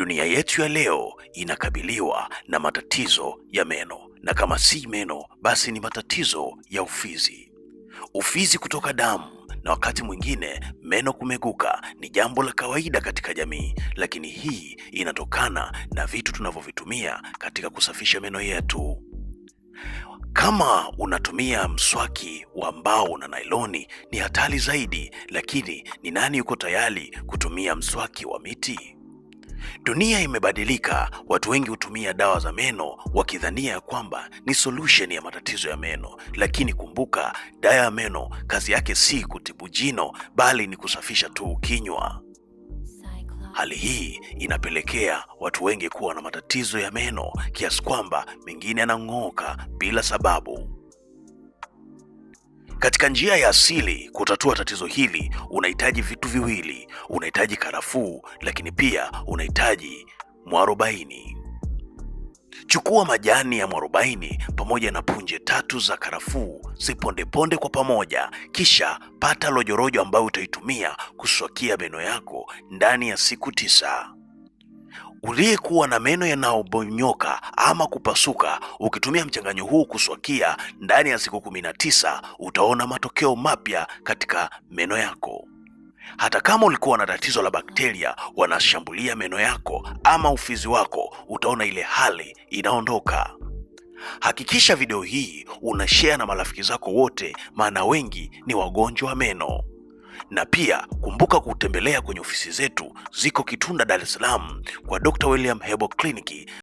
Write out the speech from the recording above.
Dunia yetu ya leo inakabiliwa na matatizo ya meno, na kama si meno basi ni matatizo ya ufizi. Ufizi kutoka damu na wakati mwingine meno kumeguka ni jambo la kawaida katika jamii, lakini hii inatokana na vitu tunavyovitumia katika kusafisha meno yetu. Kama unatumia mswaki wa mbao na nailoni ni hatari zaidi, lakini ni nani yuko tayari kutumia mswaki wa miti? Dunia imebadilika. Watu wengi hutumia dawa za meno wakidhania ya kwamba ni solution ya matatizo ya meno, lakini kumbuka, dawa ya meno kazi yake si kutibu jino, bali ni kusafisha tu kinywa. Hali hii inapelekea watu wengi kuwa na matatizo ya meno kiasi kwamba mengine yanang'ooka bila sababu. Katika njia ya asili kutatua tatizo hili unahitaji vitu viwili. Unahitaji karafuu, lakini pia unahitaji mwarobaini. Chukua majani ya mwarobaini pamoja na punje 3 za karafuu, zipondeponde kwa pamoja, kisha pata rojorojo ambayo utaitumia kuswakia meno yako ndani ya siku 9. Uliyekuwa na meno yanayobonyoka ama kupasuka, ukitumia mchanganyo huu kuswakia ndani ya siku 19, utaona matokeo mapya katika meno yako. Hata kama ulikuwa na tatizo la bakteria wanashambulia meno yako ama ufizi wako, utaona ile hali inaondoka. Hakikisha video hii unashare na marafiki zako wote, maana wengi ni wagonjwa wa meno. Na pia kumbuka kutembelea kwenye ofisi zetu, ziko Kitunda, Dar es Salaam, kwa Dr. William Herbal Clinic.